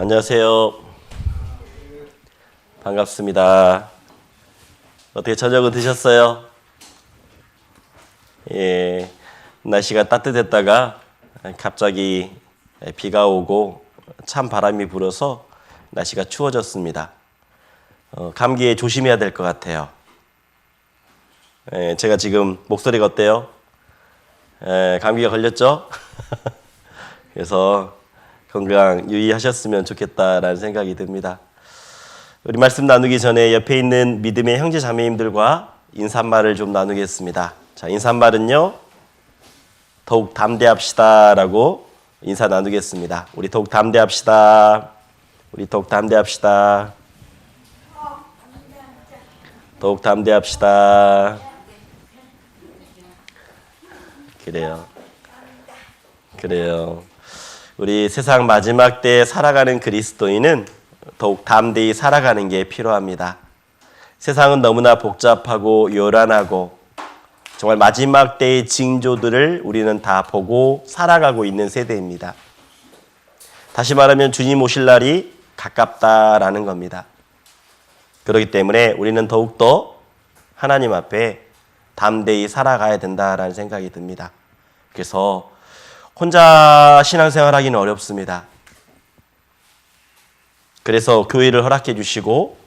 안녕하세요. 반갑습니다. 어떻게 저녁은 드셨어요? 예, 날씨가 따뜻했다가 갑자기 비가 오고 찬 바람이 불어서 날씨가 추워졌습니다. 감기에 조심해야 될 것 같아요. 예, 제가 지금 목소리가 어때요? 감기가 걸렸죠? 그래서 건강 유의하셨으면 좋겠다라는 생각이 듭니다. 우리 말씀 나누기 전에 옆에 있는 믿음의 형제 자매님들과 인사말을 좀 나누겠습니다. 자, 인사말은요, 더욱 담대합시다 라고 인사 나누겠습니다. 우리 더욱 담대합시다. 우리 더욱 담대합시다. 더욱 담대합시다. 그래요. 우리 세상 마지막 때에 살아가는 그리스도인은 더욱 담대히 살아가는 게 필요합니다. 세상은 너무나 복잡하고 요란하고 정말 마지막 때의 징조들을 우리는 다 보고 살아가고 있는 세대입니다. 다시 말하면 주님 오실 날이 가깝다라는 겁니다. 그렇기 때문에 우리는 더욱더 하나님 앞에 담대히 살아가야 된다라는 생각이 듭니다. 그래서 혼자 신앙생활 하기는 어렵습니다. 그래서 교회를 허락해 주시고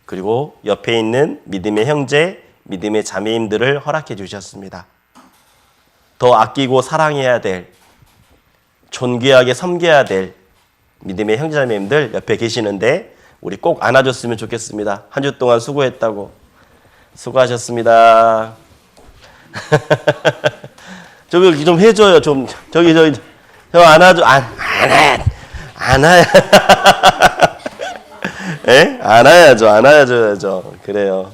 그리고 옆에 있는 믿음의 형제, 믿음의 자매님들을 허락해 주셨습니다. 더 아끼고 사랑해야 될, 존귀하게 섬겨야 될 믿음의 형제 자매님들 옆에 계시는데 우리 꼭 안아줬으면 좋겠습니다. 한 주 동안 수고했다고. 수고하셨습니다. 저기 좀 해줘요. 좀 저기 형 안아줘. 안아야. 예? 안아야죠. 그래요.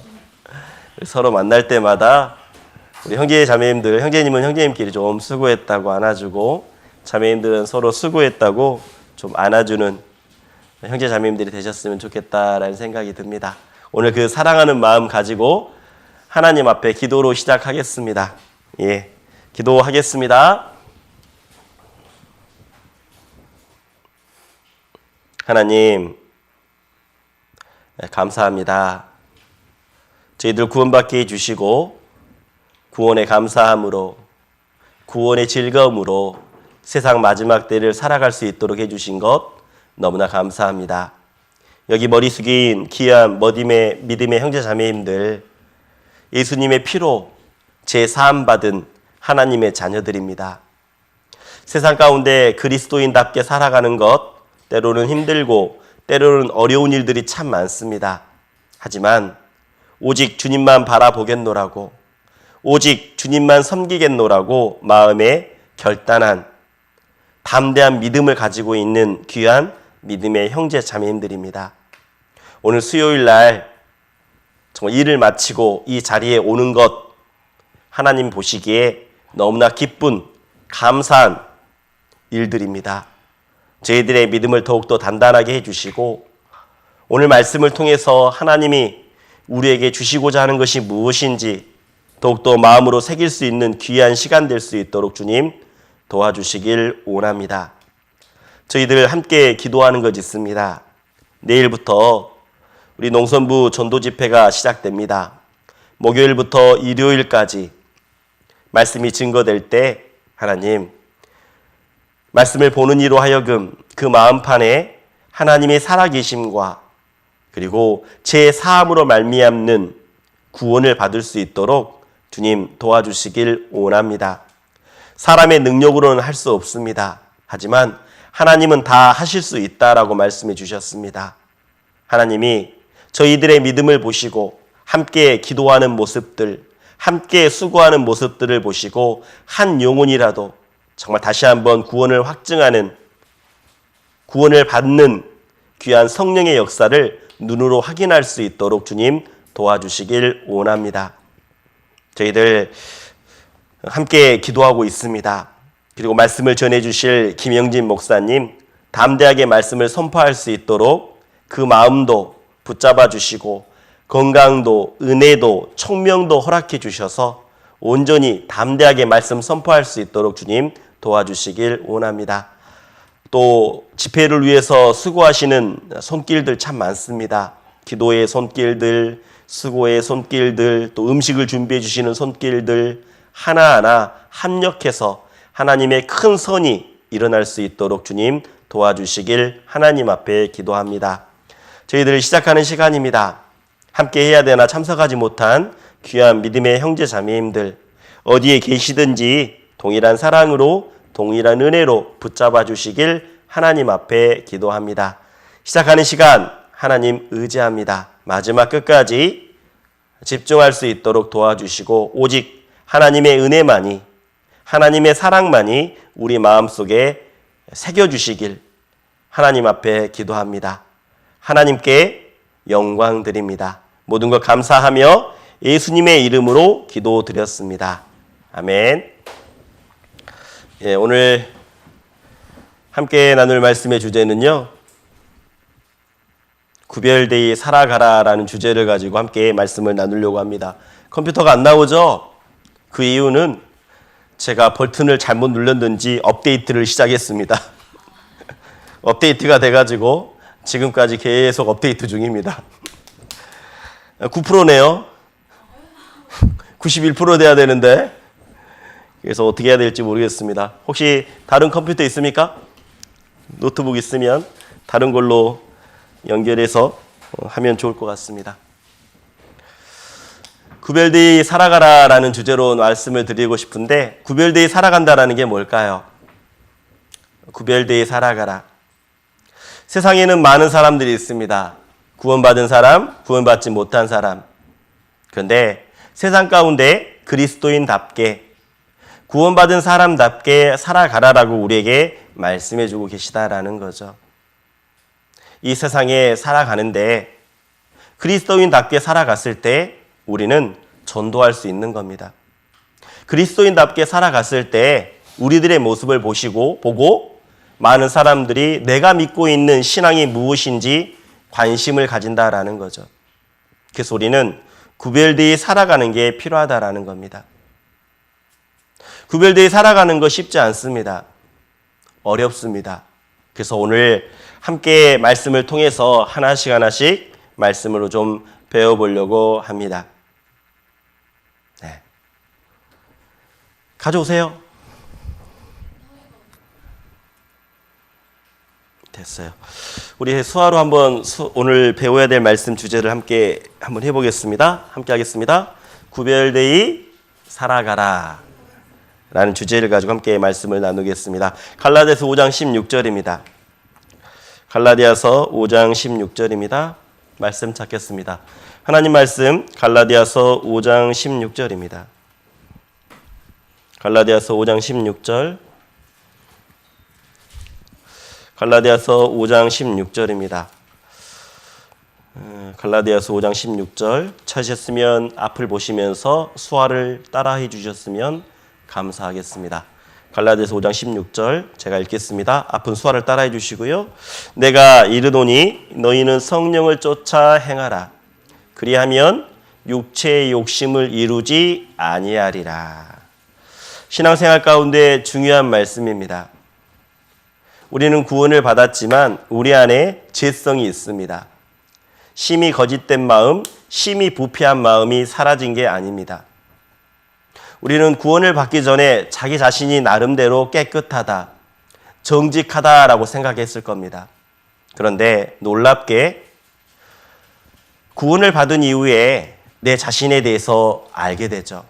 서로 만날 때마다 우리 형제 자매님들, 형제님은 형제님끼리 좀 수고했다고 안아주고 자매님들은 서로 수고했다고 좀 안아주는 형제 자매님들이 되셨으면 좋겠다라는 생각이 듭니다. 오늘 그 사랑하는 마음 가지고 하나님 앞에 기도로 시작하겠습니다. 예, 기도하겠습니다. 하나님, 감사합니다. 저희들 구원받게 해주시고 구원의 감사함으로 구원의 즐거움으로 세상 마지막 때를 살아갈 수 있도록 해주신 것 너무나 감사합니다. 여기 머리 숙인 귀한 믿음의 형제 자매님들 예수님의 피로 제사함 받은 하나님의 자녀들입니다. 세상 가운데 그리스도인답게 살아가는 것 때로는 힘들고 때로는 어려운 일들이 참 많습니다. 하지만 오직 주님만 바라보겠노라고 오직 주님만 섬기겠노라고 마음에 결단한 담대한 믿음을 가지고 있는 귀한 믿음의 형제 자매님들입니다. 오늘 수요일 날 정말 일을 마치고 이 자리에 오는 것 하나님 보시기에 너무나 기쁜 감사한 일들입니다. 저희들의 믿음을 더욱더 단단하게 해주시고 오늘 말씀을 통해서 하나님이 우리에게 주시고자 하는 것이 무엇인지 더욱더 마음으로 새길 수 있는 귀한 시간 될 수 있도록 주님 도와주시길 원합니다. 저희들 함께 기도하는 것 있습니다. 내일부터 우리 농선부 전도 집회가 시작됩니다. 목요일부터 일요일까지 말씀이 증거될 때 하나님 말씀을 보는 이로 하여금 그 마음판에 하나님의 살아계심과 그리고 제 사함으로 말미암는 구원을 받을 수 있도록 주님 도와주시길 원합니다. 사람의 능력으로는 할 수 없습니다. 하지만 하나님은 다 하실 수 있다라고 말씀해 주셨습니다. 하나님이 저희들의 믿음을 보시고 함께 기도하는 모습들, 함께 수고하는 모습들을 보시고 한 영혼이라도 정말 다시 한번 구원을 확증하는, 구원을 받는 귀한 성령의 역사를 눈으로 확인할 수 있도록 주님 도와주시길 원합니다. 저희들 함께 기도하고 있습니다. 그리고 말씀을 전해주실 김영진 목사님 담대하게 말씀을 선포할 수 있도록 그 마음도 붙잡아 주시고 건강도 은혜도 총명도 허락해 주셔서 온전히 담대하게 말씀 선포할 수 있도록 주님 도와주시길 원합니다. 또 집회를 위해서 수고하시는 손길들 참 많습니다. 기도의 손길들, 수고의 손길들, 또 음식을 준비해 주시는 손길들 하나하나 합력해서 하나님의 큰 선이 일어날 수 있도록 주님 도와주시길 하나님 앞에 기도합니다. 저희들 시작하는 시간입니다. 함께 해야 되나 참석하지 못한 귀한 믿음의 형제 자매님들 어디에 계시든지 동일한 사랑으로 동일한 은혜로 붙잡아 주시길 하나님 앞에 기도합니다. 시작하는 시간 하나님 의지합니다. 마지막 끝까지 집중할 수 있도록 도와주시고 오직 하나님의 은혜만이 하나님의 사랑만이 우리 마음속에 새겨주시길 하나님 앞에 기도합니다. 하나님께 영광 드립니다. 모든 것 감사하며 예수님의 이름으로 기도드렸습니다. 아멘. 예, 오늘 함께 나눌 말씀의 주제는요. 구별되이 살아가라라는 주제를 가지고 함께 말씀을 나누려고 합니다. 컴퓨터가 안 나오죠? 그 이유는 제가 버튼을 잘못 눌렀는지 업데이트를 시작했습니다. 업데이트가 돼가지고 지금까지 계속 업데이트 중입니다. 9%네요. 91% 돼야 되는데 그래서 어떻게 해야 될지 모르겠습니다. 혹시 다른 컴퓨터 있습니까? 노트북 있으면 다른 걸로 연결해서 하면 좋을 것 같습니다. 구별되이 살아가라라는 주제로 말씀을 드리고 싶은데 구별되이 살아간다라는 게 뭘까요? 구별되이 살아가라. 세상에는 많은 사람들이 있습니다. 구원받은 사람, 구원받지 못한 사람. 그런데 세상 가운데 그리스도인답게 구원받은 사람답게 살아가라라고 우리에게 말씀해주고 계시다라는 거죠. 이 세상에 살아가는데 그리스도인답게 살아갔을 때 우리는 전도할 수 있는 겁니다. 그리스도인답게 살아갔을 때 우리들의 모습을 보고 많은 사람들이 내가 믿고 있는 신앙이 무엇인지 관심을 가진다라는 거죠. 그래서 우리는 구별되이 살아가는 게 필요하다라는 겁니다. 구별되이 살아가는 거 쉽지 않습니다. 어렵습니다. 그래서 오늘 함께 말씀을 통해서 하나씩 말씀으로 좀 배워보려고 합니다. 네. 가져오세요. 됐어요. 우리 수화로 한번 오늘 배워야 될 말씀 주제를 함께 한번 해보겠습니다. 함께 하겠습니다. 구별되이 살아가라 라는 주제를 가지고 함께 말씀을 나누겠습니다. 갈라디아서 5장 16절입니다. 갈라디아서 5장 16절입니다. 말씀 찾겠습니다. 하나님 말씀 갈라디아서 5장 16절입니다. 갈라디아서 5장 16절 갈라디아서 5장 16절입니다. 갈라디아서 5장 16절 찾으셨으면 앞을 보시면서 수화를 따라해 주셨으면 감사하겠습니다. 갈라디아서 5장 16절 제가 읽겠습니다. 앞은 수화를 따라해 주시고요. 내가 이르노니 너희는 성령을 쫓아 행하라. 그리하면 육체의 욕심을 이루지 아니하리라. 신앙생활 가운데 중요한 말씀입니다. 우리는 구원을 받았지만 우리 안에 죄성이 있습니다. 심히 거짓된 마음, 심히 부패한 마음이 사라진 게 아닙니다. 우리는 구원을 받기 전에 자기 자신이 나름대로 깨끗하다, 정직하다라고 생각했을 겁니다. 그런데 놀랍게 구원을 받은 이후에 내 자신에 대해서 알게 되죠.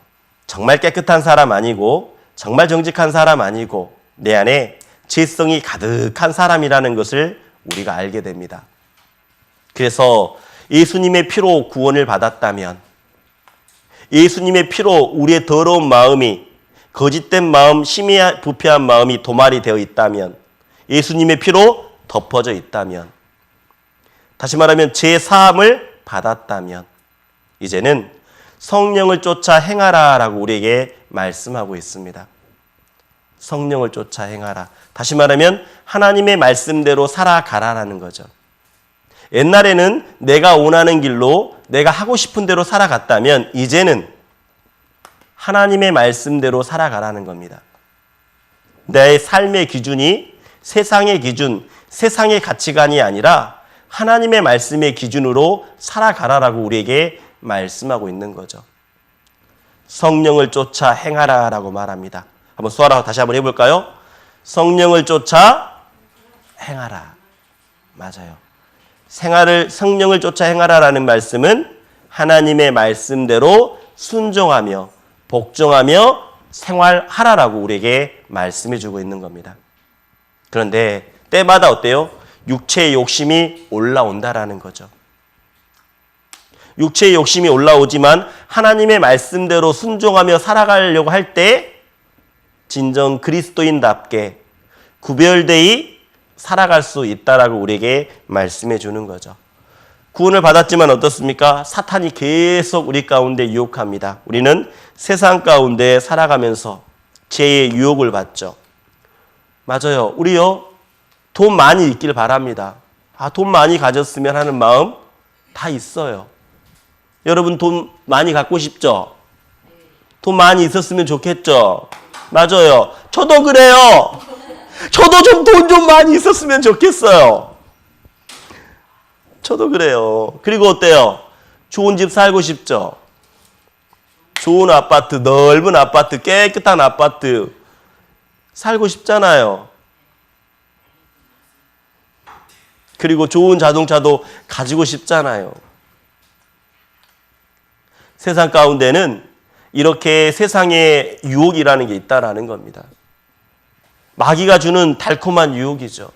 정말 깨끗한 사람 아니고 정말 정직한 사람 아니고 내 안에 죄성이 가득한 사람이라는 것을 우리가 알게 됩니다. 그래서 예수님의 피로 구원을 받았다면 예수님의 피로 우리의 더러운 마음이 거짓된 마음, 심히 부패한 마음이 도말이 되어 있다면 예수님의 피로 덮어져 있다면 다시 말하면 죄 사함을 받았다면 이제는 성령을 쫓아 행하라라고 우리에게 말씀하고 있습니다. 성령을 쫓아 행하라. 다시 말하면 하나님의 말씀대로 살아가라라는 거죠. 옛날에는 내가 원하는 길로 내가 하고 싶은 대로 살아갔다면 이제는 하나님의 말씀대로 살아가라는 겁니다. 내 삶의 기준이 세상의 기준, 세상의 가치관이 아니라 하나님의 말씀의 기준으로 살아가라라고 우리에게 말씀하고 있는 거죠. 성령을 쫓아 행하라라고 말합니다. 한번 수아라 다시 한번 해볼까요? 성령을 쫓아 행하라. 맞아요. 성령을 쫓아 행하라라는 말씀은 하나님의 말씀대로 순종하며 복종하며 생활하라라고 우리에게 말씀해주고 있는 겁니다. 그런데 때마다 어때요? 육체의 욕심이 올라온다라는 거죠. 육체의 욕심이 올라오지만 하나님의 말씀대로 순종하며 살아가려고 할 때 진정 그리스도인답게 구별되이 살아갈 수 있다라고 우리에게 말씀해 주는 거죠. 구원을 받았지만 어떻습니까? 사탄이 계속 우리 가운데 유혹합니다. 우리는 세상 가운데 살아가면서 죄의 유혹을 받죠. 맞아요. 우리요, 돈 많이 있길 바랍니다. 돈 많이 가졌으면 하는 마음 다 있어요. 여러분 돈 많이 갖고 싶죠? 돈 많이 있었으면 좋겠죠? 맞아요. 저도 그래요. 저도 좀 돈 좀 많이 있었으면 좋겠어요. 저도 그래요. 그리고 어때요? 좋은 집 살고 싶죠? 좋은 아파트, 넓은 아파트, 깨끗한 아파트 살고 싶잖아요. 그리고 좋은 자동차도 가지고 싶잖아요. 세상 가운데는 이렇게 세상의 유혹이라는 게 있다라는 겁니다. 마귀가 주는 달콤한 유혹이죠.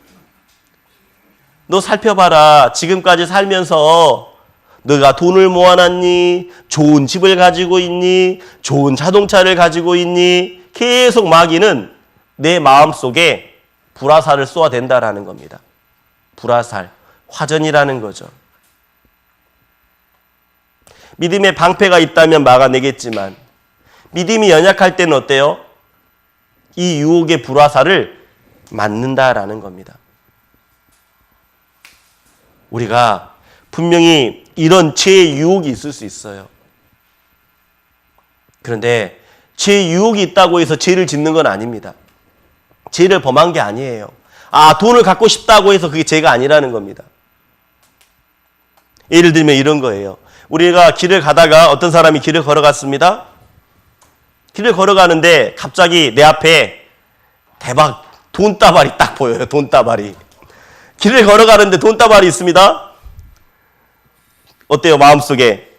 너 살펴봐라. 지금까지 살면서 너가 돈을 모아놨니? 좋은 집을 가지고 있니? 좋은 자동차를 가지고 있니? 계속 마귀는 내 마음속에 불화살을 쏘아댄다라는 겁니다. 불화살, 화전이라는 거죠. 믿음에 방패가 있다면 막아내겠지만 믿음이 연약할 때는 어때요? 이 유혹의 불화살을 맞는다라는 겁니다. 우리가 분명히 이런 죄의 유혹이 있을 수 있어요. 그런데 죄의 유혹이 있다고 해서 죄를 짓는 건 아닙니다. 죄를 범한 게 아니에요. 돈을 갖고 싶다고 해서 그게 죄가 아니라는 겁니다. 예를 들면 이런 거예요. 우리가 길을 가다가 어떤 사람이 길을 걸어갔습니다. 길을 걸어가는데 갑자기 내 앞에 대박 돈다발이 딱 보여요. 돈다발이. 길을 걸어가는데 돈다발이 있습니다. 어때요? 마음속에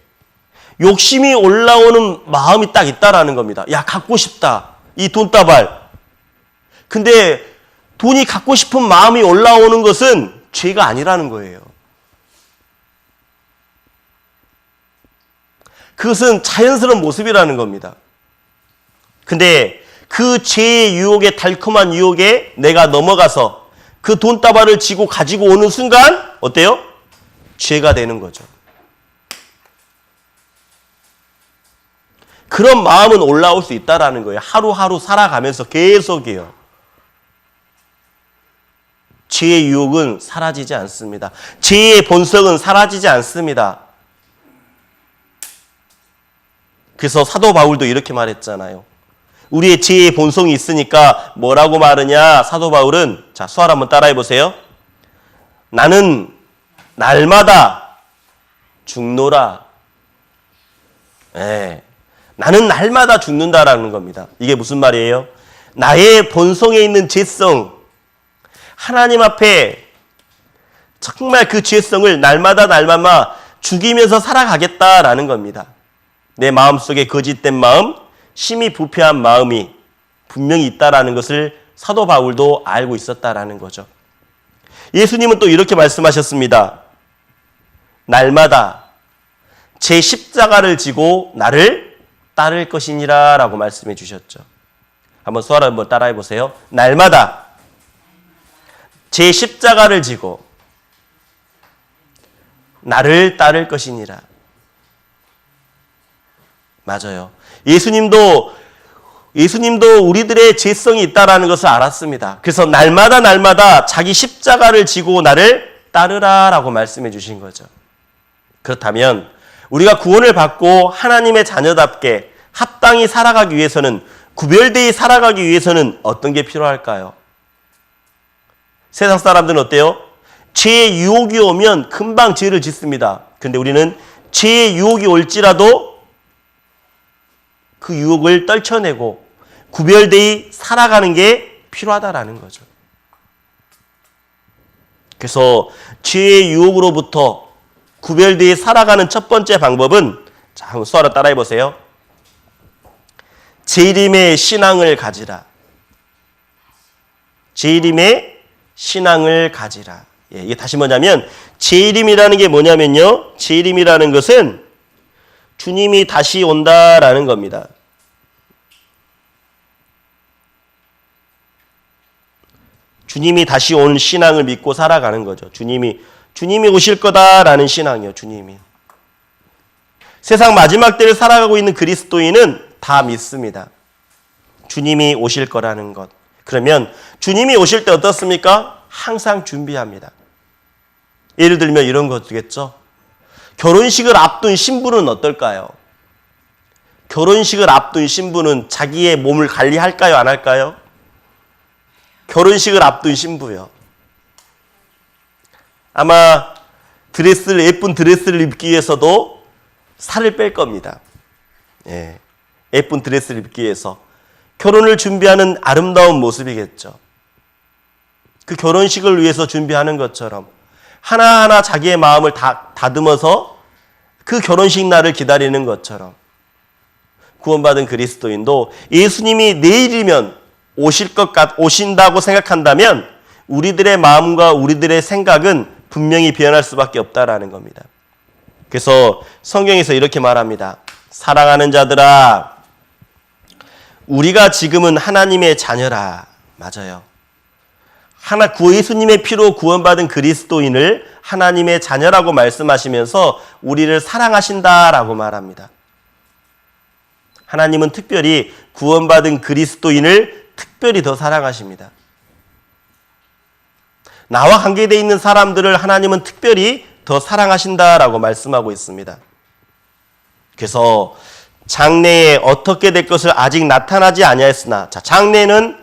욕심이 올라오는 마음이 딱 있다라는 겁니다. 야, 갖고 싶다. 이 돈다발. 근데 돈이 갖고 싶은 마음이 올라오는 것은 죄가 아니라는 거예요. 그것은 자연스러운 모습이라는 겁니다. 근데 그 죄의 유혹에, 달콤한 유혹에 내가 넘어가서 그 돈다발을 쥐고 가지고 오는 순간 어때요? 죄가 되는 거죠. 그런 마음은 올라올 수 있다라는 거예요. 하루하루 살아가면서 계속이요. 죄의 유혹은 사라지지 않습니다. 죄의 본성은 사라지지 않습니다. 그래서 사도 바울도 이렇게 말했잖아요. 우리의 죄의 본성이 있으니까 뭐라고 말하냐? 사도 바울은, 자, 수아라 한번 따라해 보세요. 나는 날마다 죽노라. 나는 날마다 죽는다라는 겁니다. 이게 무슨 말이에요? 나의 본성에 있는 죄성, 하나님 앞에 정말 그 죄성을 날마다 죽이면서 살아가겠다라는 겁니다. 내 마음속에 거짓된 마음, 심히 부패한 마음이 분명히 있다라는 것을 사도 바울도 알고 있었다라는 거죠. 예수님은 또 이렇게 말씀하셨습니다. 날마다 제 십자가를 지고 나를 따를 것이니라 라고 말씀해 주셨죠. 한번 수아라 한번 따라해 보세요. 날마다 제 십자가를 지고 나를 따를 것이니라. 맞아요. 예수님도 우리들의 죄성이 있다라는 것을 알았습니다. 그래서 날마다 자기 십자가를 지고 나를 따르라라고 말씀해 주신 거죠. 그렇다면 우리가 구원을 받고 하나님의 자녀답게 합당히 살아가기 위해서는, 구별되이 살아가기 위해서는 어떤 게 필요할까요? 세상 사람들은 어때요? 죄의 유혹이 오면 금방 죄를 짓습니다. 그런데 우리는 죄의 유혹이 올지라도 그 유혹을 떨쳐내고 구별되이 살아가는 게 필요하다라는 거죠. 그래서 죄의 유혹으로부터 구별되이 살아가는 첫 번째 방법은, 자, 한번 수아로 따라해 보세요. 재림의 신앙을 가지라. 재림의 신앙을 가지라. 예, 이게 다시 뭐냐면, 재림이라는 게 뭐냐면요, 재림이라는 것은 주님이 다시 온다라는 겁니다. 주님이 다시 온 신앙을 믿고 살아가는 거죠. 주님이 오실 거다라는 신앙이요, 주님이. 세상 마지막 때를 살아가고 있는 그리스도인은 다 믿습니다. 주님이 오실 거라는 것. 그러면 주님이 오실 때 어떻습니까? 항상 준비합니다. 예를 들면 이런 거겠죠. 결혼식을 앞둔 신부는 어떨까요? 결혼식을 앞둔 신부는 자기의 몸을 관리할까요? 안 할까요? 결혼식을 앞둔 신부요. 아마 예쁜 드레스를 입기 위해서도 살을 뺄 겁니다. 예, 예쁜 드레스를 입기 위해서. 결혼을 준비하는 아름다운 모습이겠죠. 그 결혼식을 위해서 준비하는 것처럼 하나하나 자기의 마음을 다듬어서 그 결혼식 날을 기다리는 것처럼 구원받은 그리스도인도 예수님이 내일이면 오신다고 생각한다면 우리들의 마음과 우리들의 생각은 분명히 변할 수밖에 없다라는 겁니다. 그래서 성경에서 이렇게 말합니다. 사랑하는 자들아, 우리가 지금은 하나님의 자녀라. 맞아요. 예수님의 피로 구원받은 그리스도인을 하나님의 자녀라고 말씀하시면서 우리를 사랑하신다라고 말합니다. 하나님은 특별히 구원받은 그리스도인을 특별히 더 사랑하십니다. 나와 관계되어 있는 사람들을 하나님은 특별히 더 사랑하신다라고 말씀하고 있습니다. 그래서 장래에 어떻게 될 것을 아직 나타나지 아니하였으나, 자, 장래는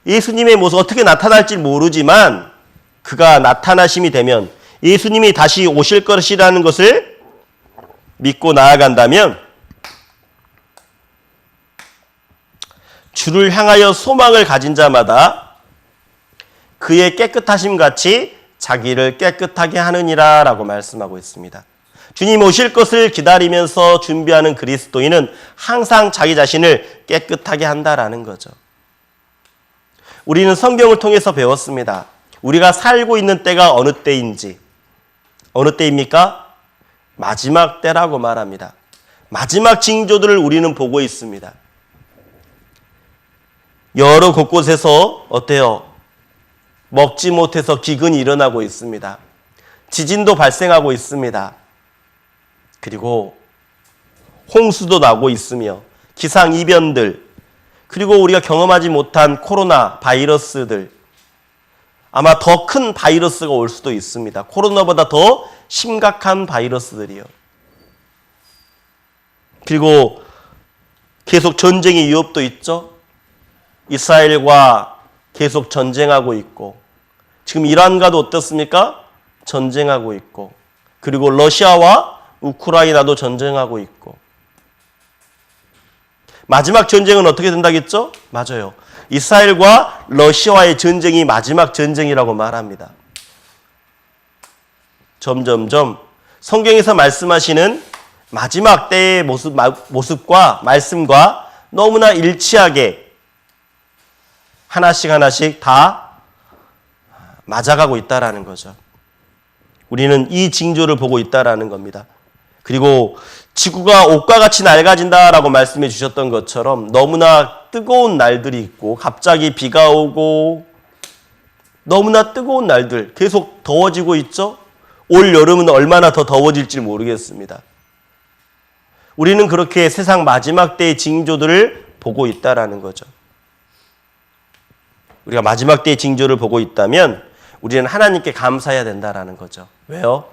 예수님의 모습 어떻게 나타날지 모르지만 그가 나타나심이 되면 예수님이 다시 오실 것이라는 것을 믿고 나아간다면 주를 향하여 소망을 가진 자마다 그의 깨끗하심 같이 자기를 깨끗하게 하느니라 라고 말씀하고 있습니다. 주님 오실 것을 기다리면서 준비하는 그리스도인은 항상 자기 자신을 깨끗하게 한다라는 거죠. 우리는 성경을 통해서 배웠습니다. 우리가 살고 있는 때가 어느 때인지. 어느 때입니까? 마지막 때라고 말합니다. 마지막 징조들을 우리는 보고 있습니다. 여러 곳곳에서 어때요? 먹지 못해서 기근이 일어나고 있습니다. 지진도 발생하고 있습니다. 그리고 홍수도 나고 있으며 기상이변들, 그리고 우리가 경험하지 못한 코로나 바이러스들, 아마 더 큰 바이러스가 올 수도 있습니다. 코로나보다 더 심각한 바이러스들이요. 그리고 계속 전쟁의 위협도 있죠. 이스라엘과 계속 전쟁하고 있고, 지금 이란과도 어떻습니까? 전쟁하고 있고, 그리고 러시아와 우크라이나도 전쟁하고 있고. 마지막 전쟁은 어떻게 된다겠죠? 맞아요. 이스라엘과 러시아와의 전쟁이 마지막 전쟁이라고 말합니다. 점점점 성경에서 말씀하시는 마지막 때의 모습과 말씀과 너무나 일치하게 하나씩 다 맞아가고 있다라는 거죠. 우리는 이 징조를 보고 있다라는 겁니다. 그리고 지구가 옷과 같이 낡아진다라고 말씀해 주셨던 것처럼 너무나 뜨거운 날들이 있고, 갑자기 비가 오고, 너무나 뜨거운 날들, 계속 더워지고 있죠? 올 여름은 얼마나 더 더워질지 모르겠습니다. 우리는 그렇게 세상 마지막 때의 징조들을 보고 있다라는 거죠. 우리가 마지막 때의 징조를 보고 있다면 우리는 하나님께 감사해야 된다라는 거죠. 왜요?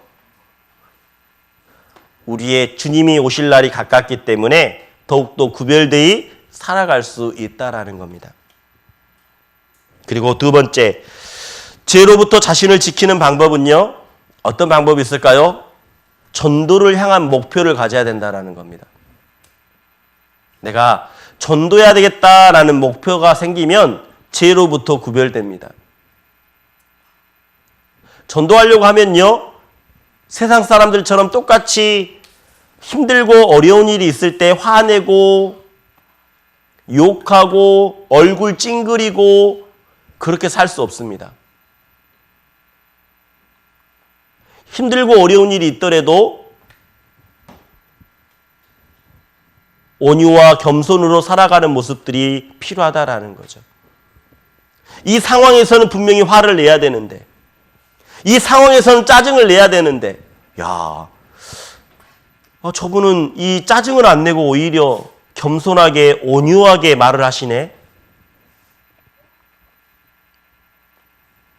우리의 주님이 오실 날이 가깝기 때문에 더욱더 구별되이 살아갈 수 있다라는 겁니다. 그리고 두 번째, 죄로부터 자신을 지키는 방법은요. 어떤 방법이 있을까요? 전도를 향한 목표를 가져야 된다는 겁니다. 내가 전도해야 되겠다라는 목표가 생기면 죄로부터 구별됩니다. 전도하려고 하면요. 세상 사람들처럼 똑같이 힘들고 어려운 일이 있을 때 화내고 욕하고 얼굴 찡그리고 그렇게 살 수 없습니다. 힘들고 어려운 일이 있더라도 온유와 겸손으로 살아가는 모습들이 필요하다라는 거죠. 이 상황에서는 분명히 화를 내야 되는데, 이 상황에서는 짜증을 내야 되는데, 저분은 이 짜증을 안 내고 오히려 겸손하게 온유하게 말을 하시네.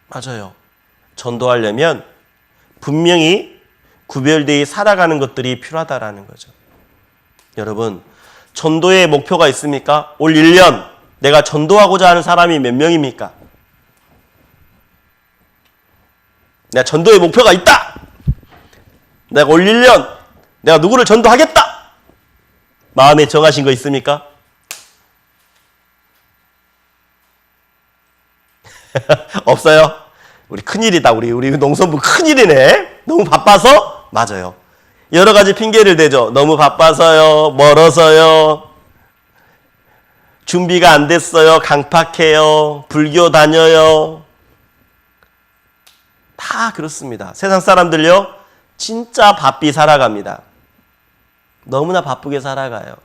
맞아요. 전도하려면 분명히 구별되어 살아가는 것들이 필요하다라는 거죠. 여러분, 전도의 목표가 있습니까? 올 1년 내가 전도하고자 하는 사람이 몇 명입니까? 내가 전도의 목표가 있다! 내가 올 1년 내가 누구를 전도하겠다! 마음에 정하신 거 있습니까? 없어요? 우리 큰일이다. 우리 농선부 큰일이네. 너무 바빠서? 맞아요. 여러 가지 핑계를 대죠. 너무 바빠서요. 멀어서요. 준비가 안 됐어요. 강팍해요. 불교 다녀요. 다 그렇습니다. 세상 사람들요. 진짜 바삐 살아갑니다. 너무나 바쁘게 살아가요.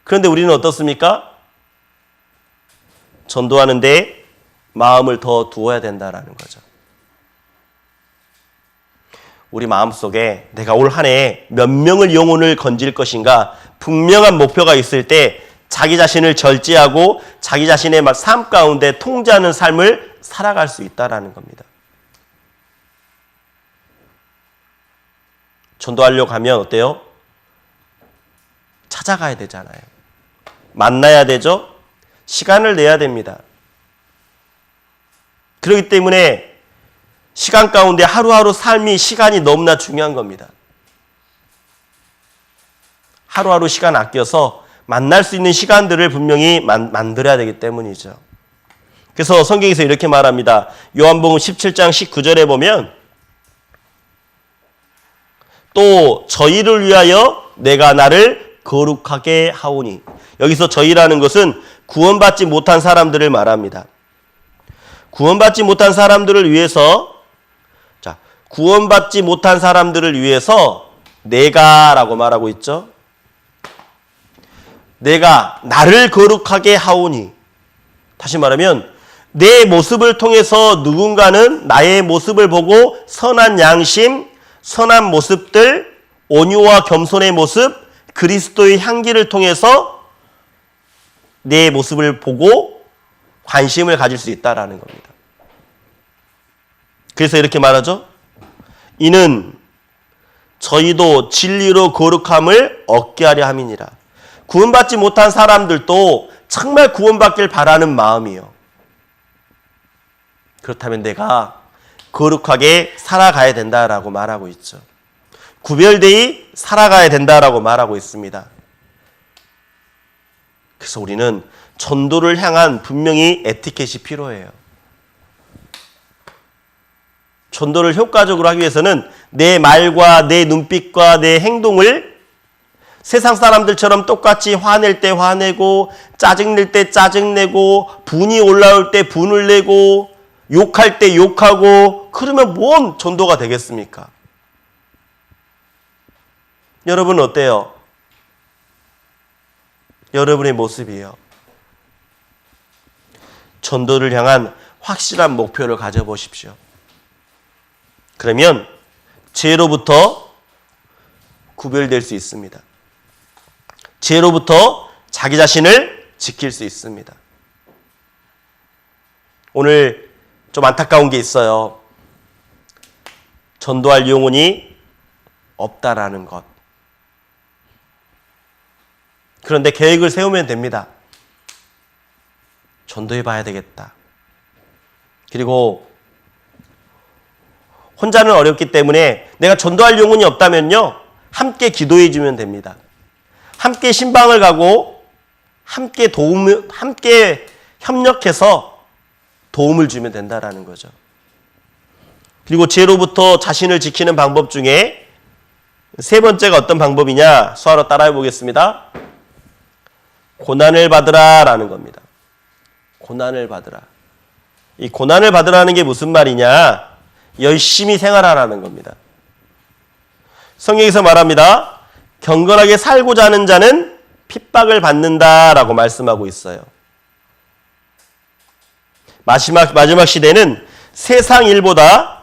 그런데 우리는 어떻습니까? 전도하는데 마음을 더 두어야 된다라는 거죠. 우리 마음속에 내가 올 한 해 몇 명을 영혼을 건질 것인가 분명한 목표가 있을 때 자기 자신을 절제하고 자기 자신의 삶 가운데 통제하는 삶을 살아갈 수 있다라는 겁니다. 전도하려고 하면 어때요? 찾아가야 되잖아요. 만나야 되죠? 시간을 내야 됩니다. 그렇기 때문에 시간 가운데 하루하루 삶이 시간이 너무나 중요한 겁니다. 하루하루 시간 아껴서 만날 수 있는 시간들을 분명히 만들어야 되기 때문이죠. 그래서 성경에서 이렇게 말합니다. 요한복음 17장 19절에 보면 또 저희를 위하여 내가 나를 거룩하게 하오니, 여기서 저희라는 것은 구원받지 못한 사람들을 말합니다. 구원받지 못한 사람들을 위해서, 구원받지 못한 사람들을 위해서 내가라고 말하고 있죠. 내가 나를 거룩하게 하오니, 다시 말하면 내 모습을 통해서 누군가는 나의 모습을 보고 선한 양심, 선한 모습들, 온유와 겸손의 모습, 그리스도의 향기를 통해서 내 모습을 보고 관심을 가질 수 있다라는 겁니다. 그래서 이렇게 말하죠. 이는 저희도 진리로 거룩함을 얻게 하려 함이니라. 구원받지 못한 사람들도 정말 구원받길 바라는 마음이요. 그렇다면 내가 거룩하게 살아가야 된다라고 말하고 있죠. 구별되이 살아가야 된다라고 말하고 있습니다. 그래서 우리는 전도를 향한 분명히 에티켓이 필요해요. 전도를 효과적으로 하기 위해서는 내 말과 내 눈빛과 내 행동을 세상 사람들처럼 똑같이 화낼 때 화내고 짜증낼 때 짜증내고 분이 올라올 때 분을 내고 욕할 때 욕하고 그러면 뭔 전도가 되겠습니까? 여러분 어때요? 여러분의 모습이요. 전도를 향한 확실한 목표를 가져보십시오. 그러면 죄로부터 구별될 수 있습니다. 죄로부터 자기 자신을 지킬 수 있습니다. 오늘 좀 안타까운 게 있어요. 전도할 영혼이 없다라는 것. 그런데 계획을 세우면 됩니다. 전도해 봐야 되겠다. 그리고 혼자는 어렵기 때문에 내가 전도할 영혼이 없다면요, 함께 기도해 주면 됩니다. 함께 신방을 가고 함께 협력해서 도움을 주면 된다라는 거죠. 그리고 죄로부터 자신을 지키는 방법 중에 세 번째가 어떤 방법이냐? 수화로 따라해 보겠습니다. 고난을 받으라라는 겁니다. 고난을 받으라. 이 고난을 받으라는 게 무슨 말이냐? 열심히 생활하라는 겁니다. 성경에서 말합니다. 경건하게 살고자 하는 자는 핍박을 받는다라고 말씀하고 있어요. 마지막 시대는 세상 일보다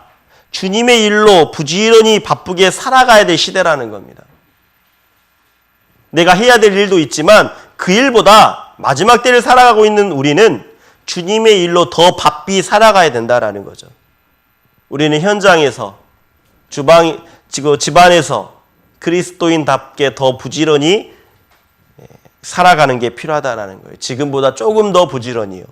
주님의 일로 부지런히 바쁘게 살아가야 될 시대라는 겁니다. 내가 해야 될 일도 있지만 그 일보다 마지막 때를 살아가고 있는 우리는 주님의 일로 더 바삐 살아가야 된다라는 거죠. 우리는 현장에서 집안에서 그리스도인답게 더 부지런히 살아가는 게 필요하다라는 거예요. 지금보다 조금 더 부지런히요.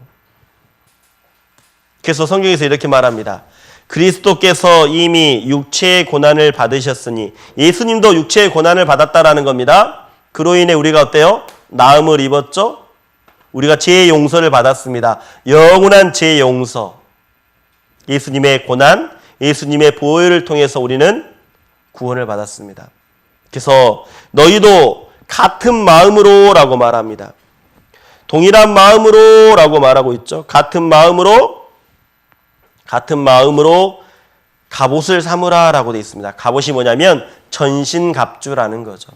그래서 성경에서 이렇게 말합니다. 그리스도께서 이미 육체의 고난을 받으셨으니, 예수님도 육체의 고난을 받았다라는 겁니다. 그로 인해 우리가 어때요? 나음을 입었죠? 우리가 죄의 용서를 받았습니다. 영원한 죄의 용서. 예수님의 고난, 예수님의 보혈을 통해서 우리는 구원을 받았습니다. 그래서 너희도 같은 마음으로 라고 말합니다. 동일한 마음으로 라고 말하고 있죠. 같은 마음으로 갑옷을 삼으라 라고 되어 있습니다. 갑옷이 뭐냐면 전신갑주라는 거죠.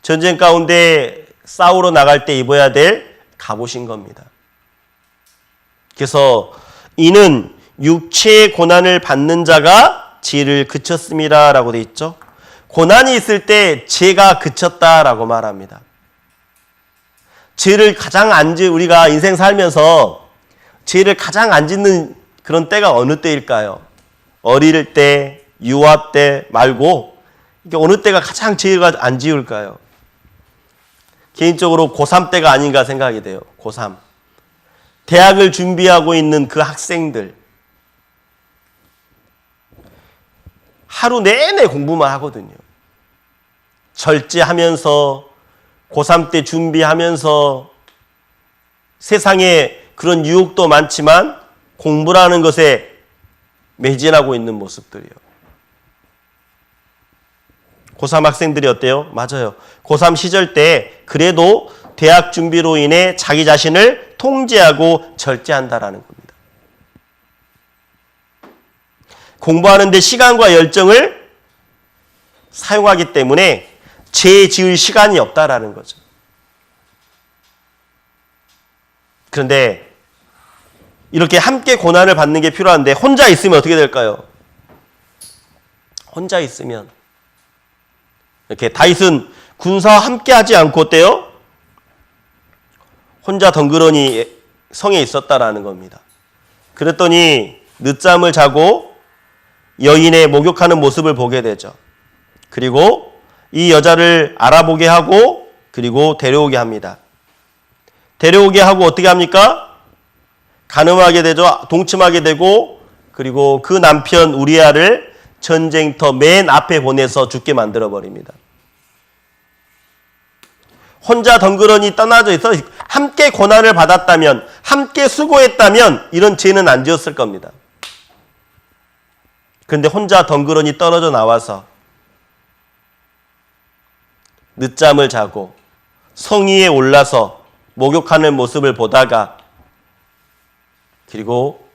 전쟁 가운데 싸우러 나갈 때 입어야 될 갑옷인 겁니다. 그래서 이는 육체의 고난을 받는 자가 죄를 그쳤습니다 라고 되어 있죠. 고난이 있을 때 죄가 그쳤다라고 말합니다. 죄를 우리가 인생 살면서 죄를 가장 안 짓는 그런 때가 어느 때일까요? 어릴 때, 유아 때 말고 이게 어느 때가 가장 죄가 안 지을까요? 개인적으로 고3 때가 아닌가 생각이 돼요. 고3. 대학을 준비하고 있는 그 학생들. 하루 내내 공부만 하거든요. 절제하면서 고3 때 준비하면서 세상에 그런 유혹도 많지만 공부라는 것에 매진하고 있는 모습들이요. 고3 학생들이 어때요? 맞아요. 고3 시절 때 그래도 대학 준비로 인해 자기 자신을 통제하고 절제한다라는 겁니다. 공부하는데 시간과 열정을 사용하기 때문에 죄 지을 시간이 없다라는 거죠. 그런데 이렇게 함께 고난을 받는 게 필요한데 혼자 있으면 어떻게 될까요? 혼자 있으면 이렇게 다윗은 군사와 함께 하지 않고 어때요? 혼자 덩그러니 성에 있었다라는 겁니다. 그랬더니 늦잠을 자고 여인의 목욕하는 모습을 보게 되죠. 그리고 이 여자를 알아보게 하고 그리고 데려오게 합니다. 데려오게 하고 어떻게 합니까? 간음하게 되죠. 동침하게 되고 그리고 그 남편 우리아를 전쟁터 맨 앞에 보내서 죽게 만들어버립니다. 혼자 덩그러니 떠나져 있어 함께 고난을 받았다면 함께 수고했다면 이런 죄는 안 지었을 겁니다. 그런데 혼자 덩그러니 떨어져 나와서 늦잠을 자고 성 위에 올라서 목욕하는 모습을 보다가 그리고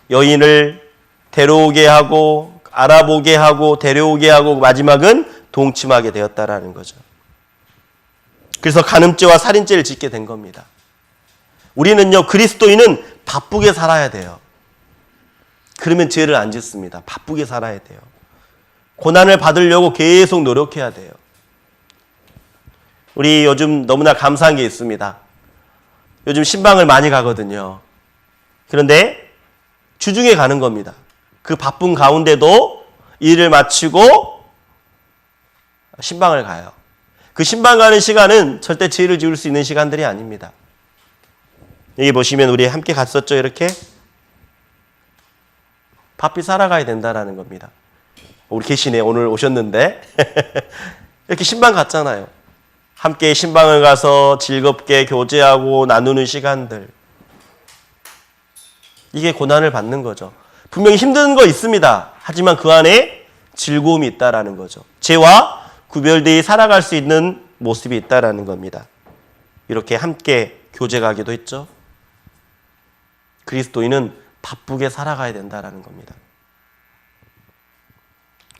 여인을 데려오게 하고 알아보게 하고 데려오게 하고 마지막은 동침하게 되었다라는 거죠. 그래서 간음죄와 살인죄를 짓게 된 겁니다. 우리는요, 그리스도인은 바쁘게 살아야 돼요. 그러면 죄를 안 짓습니다. 바쁘게 살아야 돼요. 고난을 받으려고 계속 노력해야 돼요. 우리 요즘 너무나 감사한 게 있습니다. 요즘 신방을 많이 가거든요. 그런데 주중에 가는 겁니다. 그 바쁜 가운데도 일을 마치고 신방을 가요. 그 신방 가는 시간은 절대 죄를 지을 수 있는 시간들이 아닙니다. 여기 보시면 우리 함께 갔었죠, 이렇게? 바삐 살아가야 된다라는 겁니다. 우리 계시네. 오늘 오셨는데 이렇게 신방 갔잖아요. 함께 신방을 가서 즐겁게 교제하고 나누는 시간들. 이게 고난을 받는 거죠. 분명히 힘든 거 있습니다. 하지만 그 안에 즐거움이 있다라는 거죠. 죄와 구별되어 살아갈 수 있는 모습이 있다라는 겁니다. 이렇게 함께 교제가기도 했죠. 그리스도인은 바쁘게 살아가야 된다라는 겁니다.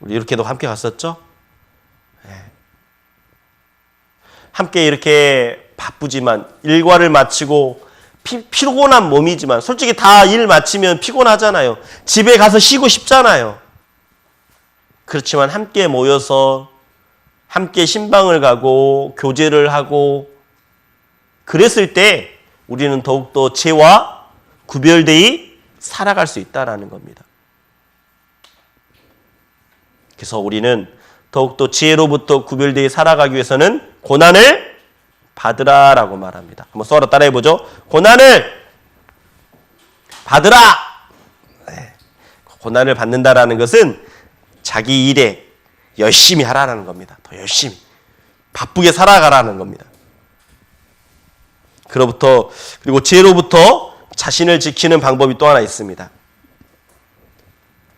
우리 이렇게도 함께 갔었죠? 네. 함께 이렇게 바쁘지만 일과를 마치고 피곤한 몸이지만 솔직히 다 일 마치면 피곤하잖아요. 집에 가서 쉬고 싶잖아요. 그렇지만 함께 모여서 함께 신방을 가고 교제를 하고 그랬을 때 우리는 더욱더 죄와 구별되이 살아갈 수 있다는 겁니다. 그래서 우리는 더욱더 죄로부터 구별되이 살아가기 위해서는 고난을 받으라라고 말합니다. 한번 써라 따라해보죠. 고난을 받으라. 네. 고난을 받는다라는 것은 자기 일에 열심히 하라는 겁니다. 더 열심히 바쁘게 살아가라는 겁니다. 그리고 죄로부터 자신을 지키는 방법이 또 하나 있습니다.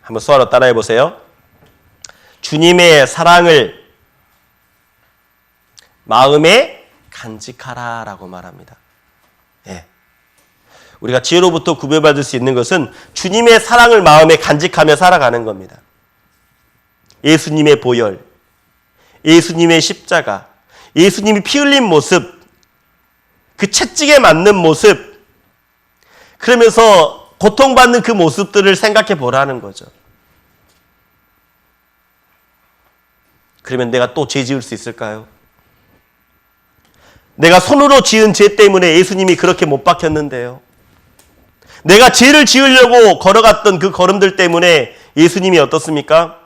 한번 써라 따라해보세요. 주님의 사랑을 마음에 간직하라라고 말합니다. 예. 우리가 죄로부터 구별받을 수 있는 것은 주님의 사랑을 마음에 간직하며 살아가는 겁니다. 예수님의 보혈, 예수님의 십자가, 예수님이 피 흘린 모습, 그 채찍에 맞는 모습, 그러면서 고통받는 그 모습들을 생각해 보라는 거죠. 그러면 내가 또 죄 지을 수 있을까요? 내가 손으로 지은 죄 때문에 예수님이 그렇게 못 박혔는데요. 내가 죄를 지으려고 걸어갔던 그 걸음들 때문에 예수님이 어떻습니까?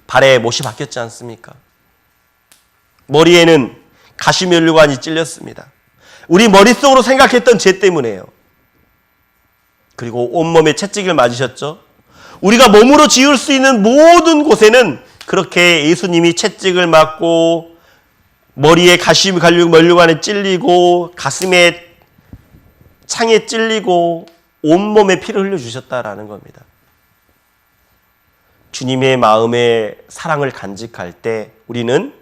발에 못이 박혔지 않습니까? 머리에는 가시면류관이 찔렸습니다. 우리 머릿속으로 생각했던 죄 때문에요. 그리고 온몸에 채찍을 맞으셨죠? 우리가 몸으로 지을 수 있는 모든 곳에는 그렇게 예수님이 채찍을 맞고 머리에 가시면류관에 찔리고 가슴에 창에 찔리고 온몸에 피를 흘려주셨다라는 겁니다. 주님의 마음에 사랑을 간직할 때 우리는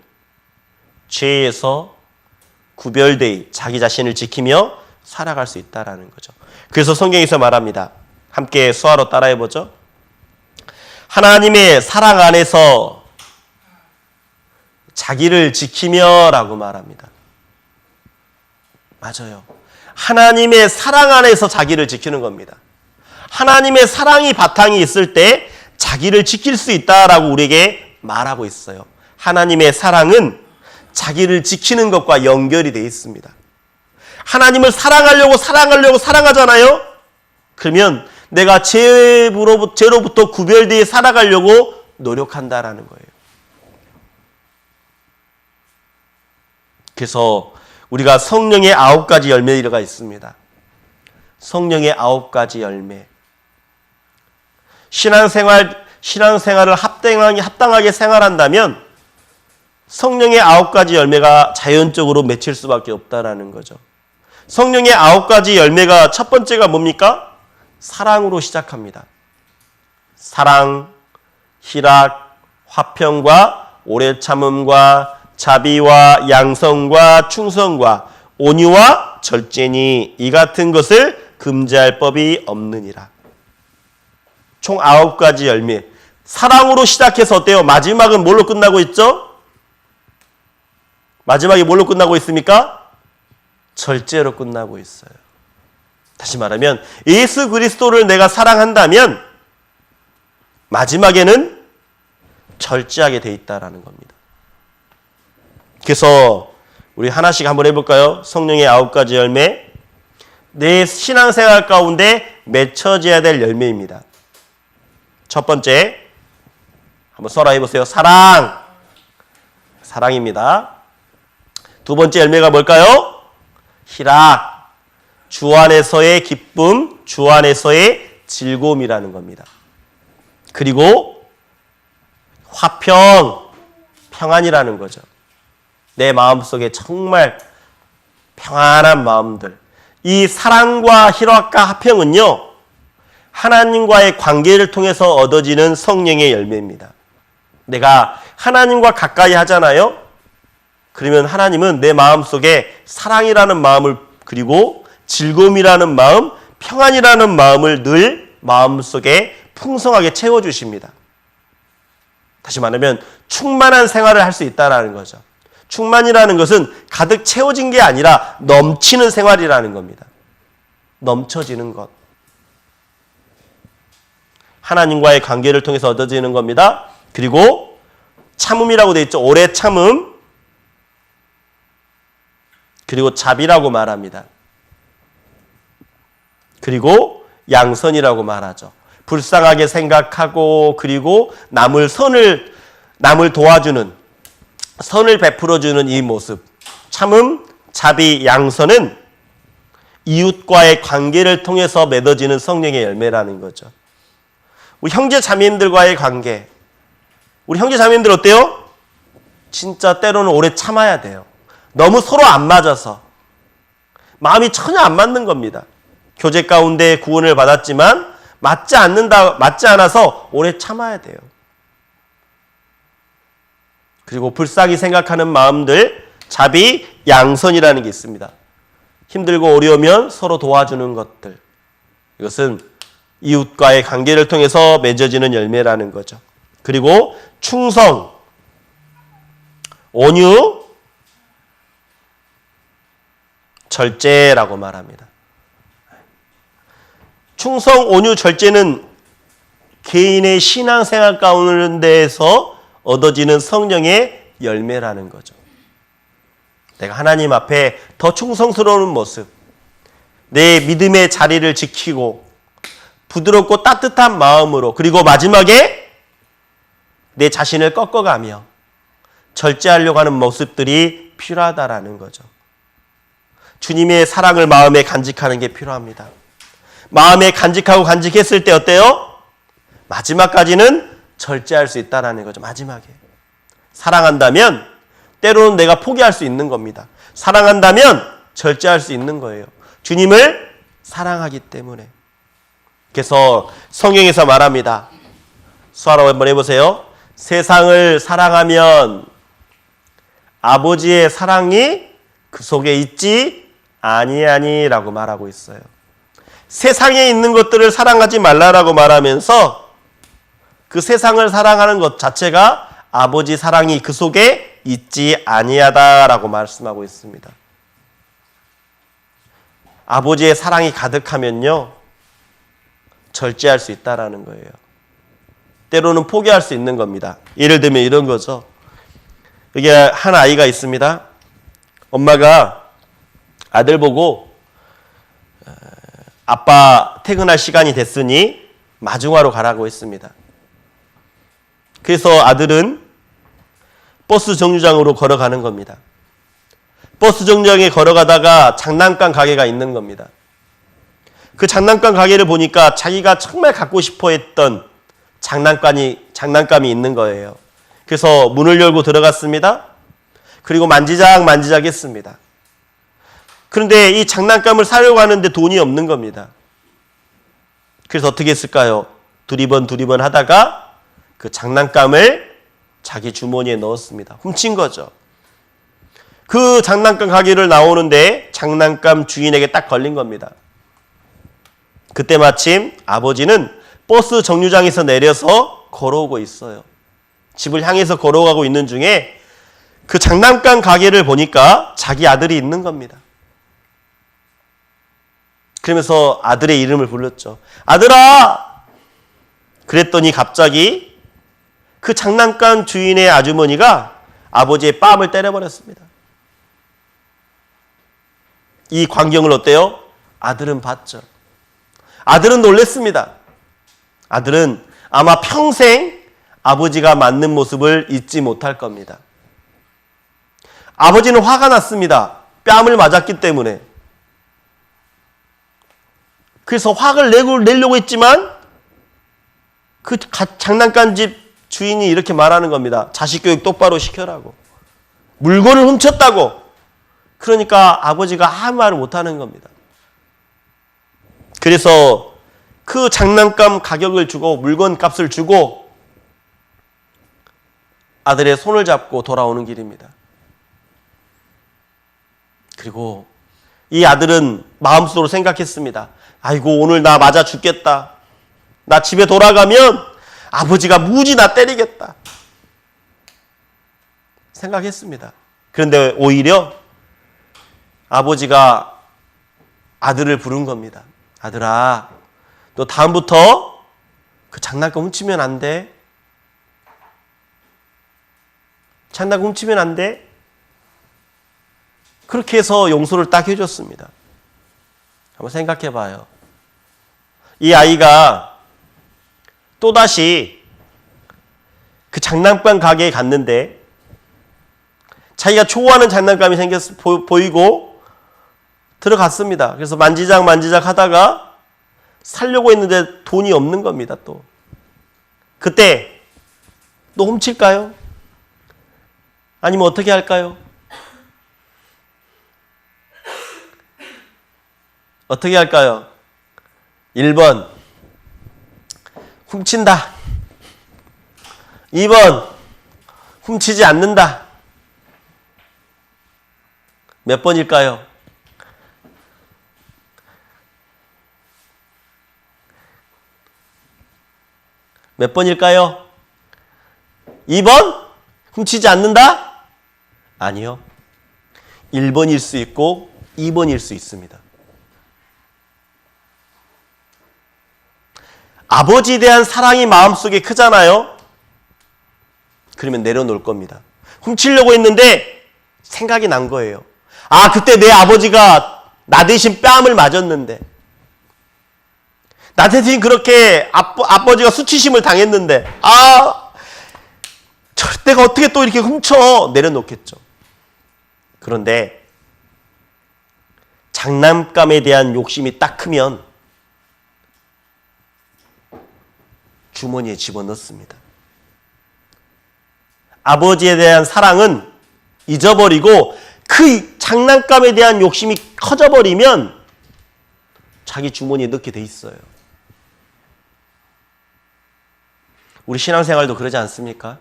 죄에서 구별되이 자기 자신을 지키며 살아갈 수 있다는 거죠. 그래서 성경에서 말합니다. 함께 수화로 따라해보죠. 하나님의 사랑 안에서 자기를 지키며 라고 말합니다. 맞아요. 하나님의 사랑 안에서 자기를 지키는 겁니다. 하나님의 사랑이 바탕이 있을 때 자기를 지킬 수 있다라고 우리에게 말하고 있어요. 하나님의 사랑은 자기를 지키는 것과 연결이 되어 있습니다. 하나님을 사랑하잖아요. 그러면 내가 죄로부터 구별되어 살아가려고 노력한다라는 거예요. 그래서 우리가 성령의 9가지 열매가 있습니다. 성령의 9가지 열매. 신앙생활을 합당하게 생활한다면 성령의 9가지 열매가 자연적으로 맺힐 수밖에 없다라는 거죠. 성령의 9가지 열매가 첫 번째가 뭡니까? 사랑으로 시작합니다. 사랑, 희락, 화평과 오래 참음과 자비와 양성과 충성과 온유와 절제니 이 같은 것을 금지할 법이 없느니라. 총 9가지 열매. 사랑으로 시작해서 어때요? 마지막은 뭘로 끝나고 있죠? 마지막이 뭘로 끝나고 있습니까? 절제로 끝나고 있어요. 다시 말하면 예수 그리스도를 내가 사랑한다면 마지막에는 절제하게 돼 있다라는 겁니다. 그래서 우리 하나씩 한번 해볼까요? 성령의 9가지 열매. 내 신앙생활 가운데 맺혀져야 될 열매입니다. 첫 번째, 한번 써라 해보세요. 사랑. 사랑입니다. 두 번째 열매가 뭘까요? 희락. 주 안에서의 기쁨, 주 안에서의 즐거움이라는 겁니다. 그리고 화평, 평안이라는 거죠. 내 마음속에 정말 평안한 마음들. 이 사랑과 희락과 화평은요, 하나님과의 관계를 통해서 얻어지는 성령의 열매입니다. 내가 하나님과 가까이 하잖아요. 그러면 하나님은 내 마음속에 사랑이라는 마음을, 그리고 즐거움이라는 마음, 평안이라는 마음을 늘 마음속에 풍성하게 채워주십니다. 다시 말하면 충만한 생활을 할 수 있다는 거죠. 충만이라는 것은 가득 채워진 게 아니라 넘치는 생활이라는 겁니다. 넘쳐지는 것. 하나님과의 관계를 통해서 얻어지는 겁니다. 그리고 참음이라고 되어 있죠. 오래 참음. 그리고 자비라고 말합니다. 그리고 양선이라고 말하죠. 불쌍하게 생각하고, 그리고 남을 도와주는, 선을 베풀어주는 이 모습. 참음, 자비, 양선은 이웃과의 관계를 통해서 맺어지는 성령의 열매라는 거죠. 우리 형제 자매님들과의 관계. 우리 형제 자매님들 어때요? 진짜 때로는 오래 참아야 돼요. 너무 서로 안 맞아서. 마음이 전혀 안 맞는 겁니다. 교제 가운데 구원을 받았지만 맞지 않아서 오래 참아야 돼요. 그리고 불쌍히 생각하는 마음들, 자비, 양선이라는 게 있습니다. 힘들고 어려우면 서로 도와주는 것들. 이것은 이웃과의 관계를 통해서 맺어지는 열매라는 거죠. 그리고 충성, 온유, 절제라고 말합니다. 충성, 온유, 절제는 개인의 신앙생활 가운데에서 얻어지는 성령의 열매라는 거죠. 내가 하나님 앞에 더 충성스러운 모습, 내 믿음의 자리를 지키고 부드럽고 따뜻한 마음으로, 그리고 마지막에 내 자신을 꺾어가며 절제하려고 하는 모습들이 필요하다라는 거죠. 주님의 사랑을 마음에 간직하는 게 필요합니다. 마음에 간직했을 때 어때요? 마지막까지는 절제할 수 있다라는 거죠. 마지막에. 사랑한다면 때로는 내가 포기할 수 있는 겁니다. 사랑한다면 절제할 수 있는 거예요. 주님을 사랑하기 때문에. 그래서 성경에서 말합니다. 수아라고 한번 해보세요. 세상을 사랑하면 아버지의 사랑이 그 속에 있지 아니하니라고 말하고 있어요. 세상에 있는 것들을 사랑하지 말라라고 말하면서 그 세상을 사랑하는 것 자체가 아버지 사랑이 그 속에 있지 아니하다라고 말씀하고 있습니다. 아버지의 사랑이 가득하면요, 절제할 수 있다라는 거예요. 때로는 포기할 수 있는 겁니다. 예를 들면 이런 거죠. 여기 한 아이가 있습니다. 엄마가 아들 보고 아빠 퇴근할 시간이 됐으니 마중하러 가라고 했습니다. 그래서 아들은 버스 정류장으로 걸어가는 겁니다. 버스 정류장에 걸어가다가 장난감 가게가 있는 겁니다. 그 장난감 가게를 보니까 자기가 정말 갖고 싶어 했던 장난감이 있는 거예요. 그래서 문을 열고 들어갔습니다. 그리고 만지작 했습니다. 그런데 이 장난감을 사려고 하는데 돈이 없는 겁니다. 그래서 어떻게 했을까요? 두리번 하다가 그 장난감을 자기 주머니에 넣었습니다. 훔친 거죠. 그 장난감 가게를 나오는데 장난감 주인에게 딱 걸린 겁니다. 그때 마침 아버지는 버스 정류장에서 내려서 걸어오고 있어요. 집을 향해서 걸어가고 있는 중에 그 장난감 가게를 보니까 자기 아들이 있는 겁니다. 그러면서 아들의 이름을 불렀죠. 아들아! 그랬더니 갑자기 그 장난감 주인의 아주머니가 아버지의 뺨을 때려버렸습니다. 이 광경을 어때요? 아들은 봤죠. 아들은 놀랬습니다. 아들은 아마 평생 아버지가 맞는 모습을 잊지 못할 겁니다. 아버지는 화가 났습니다. 뺨을 맞았기 때문에. 그래서 화를 내려고 했지만 그 장난감 집 주인이 이렇게 말하는 겁니다. 자식 교육 똑바로 시켜라고. 물건을 훔쳤다고. 그러니까 아버지가 아무 말을 못하는 겁니다. 그래서 그 장난감 가격을 주고 물건 값을 주고 아들의 손을 잡고 돌아오는 길입니다. 그리고 이 아들은 마음속으로 생각했습니다. 아이고, 오늘 나 맞아 죽겠다. 나 집에 돌아가면 아버지가 무지 나 때리겠다 생각했습니다. 그런데 오히려 아버지가 아들을 부른 겁니다. 아들아, 너 다음부터 그 장난감 훔치면 안 돼. 장난감 훔치면 안 돼. 그렇게 해서 용서를 딱 해줬습니다. 한번 생각해 봐요. 이 아이가 또다시 그 장난감 가게에 갔는데 자기가 좋아하는 장난감이 보이고 들어갔습니다. 그래서 만지작 하다가 살려고 했는데 돈이 없는 겁니다. 또 그때 또 훔칠까요? 아니면 어떻게 할까요? 어떻게 할까요? 1번 훔친다. 2번 훔치지 않는다. 몇 번일까요? 몇 번일까요? 2번? 훔치지 않는다? 아니요. 1번일 수 있고 2번일 수 있습니다. 아버지에 대한 사랑이 마음속에 크잖아요. 그러면 내려놓을 겁니다. 훔치려고 했는데 생각이 난 거예요. 아, 그때 내 아버지가 나 대신 뺨을 맞았는데, 나 대신 그렇게 아버지가 수치심을 당했는데, 내가 어떻게 또 이렇게 훔쳐. 내려놓겠죠. 그런데 장난감에 대한 욕심이 딱 크면 주머니에 집어넣습니다. 아버지에 대한 사랑은 잊어버리고 그 장난감에 대한 욕심이 커져버리면 자기 주머니에 넣게 돼 있어요. 우리 신앙생활도 그러지 않습니까?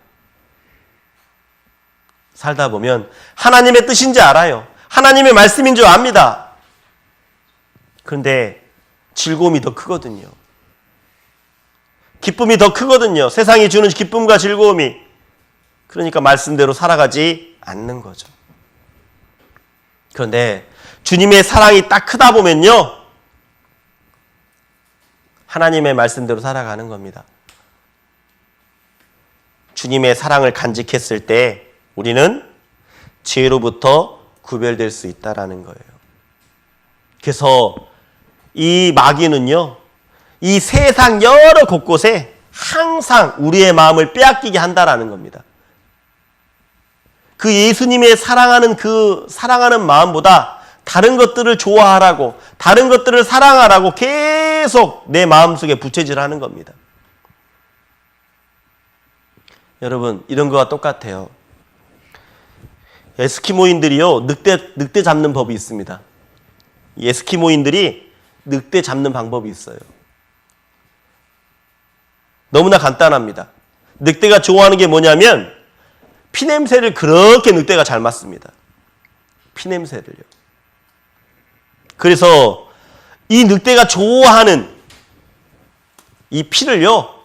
살다 보면 하나님의 뜻인지 알아요. 하나님의 말씀인 줄 압니다. 그런데 즐거움이 더 크거든요. 기쁨이 더 크거든요. 세상이 주는 기쁨과 즐거움이. 그러니까 말씀대로 살아가지 않는 거죠. 그런데 주님의 사랑이 딱 크다 보면요, 하나님의 말씀대로 살아가는 겁니다. 주님의 사랑을 간직했을 때 우리는 죄로부터 구별될 수 있다라는 거예요. 그래서 이 마귀는요, 이 세상 여러 곳곳에 항상 우리의 마음을 빼앗기게 한다라는 겁니다. 그 예수님의 사랑하는 마음보다 다른 것들을 좋아하라고, 다른 것들을 사랑하라고 계속 내 마음속에 부채질하는 겁니다. 여러분, 이런 거와 똑같아요. 에스키모인들이요, 늑대 잡는 법이 있습니다. 이 에스키모인들이 늑대 잡는 방법이 있어요. 너무나 간단합니다. 늑대가 좋아하는 게 뭐냐면 피냄새를 그렇게 늑대가 잘 맡습니다. 피냄새를요. 그래서 이 늑대가 좋아하는 이 피를요,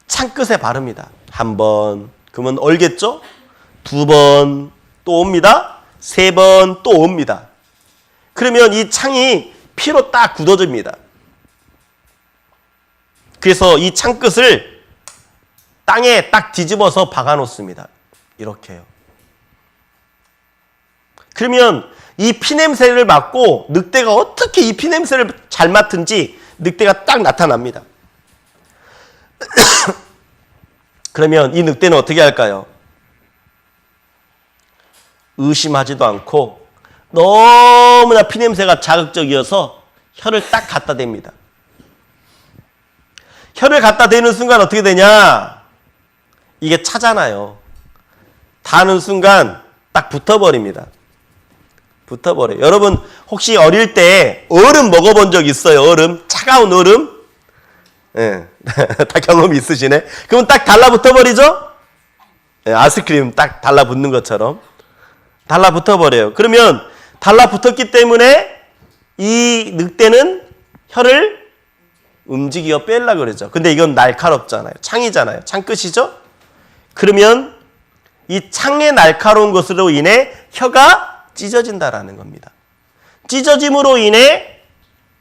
창끝에 바릅니다. 한 번, 그러면 얼겠죠? 2번, 또 옵니다. 3번, 또 옵니다. 그러면 이 창이 피로 딱 굳어집니다. 그래서 이 창끝을 땅에 딱 뒤집어서 박아 놓습니다. 이렇게요. 그러면 이 피냄새를 맡고 늑대가 어떻게 이 피냄새를 잘 맡은지 늑대가 딱 나타납니다. 그러면 이 늑대는 어떻게 할까요? 의심하지도 않고 너무나 피냄새가 자극적이어서 혀를 딱 갖다 댑니다. 혀를 갖다 대는 순간 어떻게 되냐? 이게 차잖아요. 닿는 순간 딱 붙어버립니다. 붙어버려요. 여러분 혹시 어릴 때 얼음 먹어본 적 있어요? 얼음? 차가운 얼음? 예, 다 경험이 있으시네. 그럼 딱 달라붙어버리죠? 예, 아이스크림 딱 달라붙는 것처럼 달라붙어버려요. 그러면 달라붙었기 때문에 이 늑대는 혀를 움직여 빼려고 그러죠. 근데 이건 날카롭잖아요. 창이잖아요. 창끝이죠? 그러면 이 창의 날카로운 것으로 인해 혀가 찢어진다라는 겁니다. 찢어짐으로 인해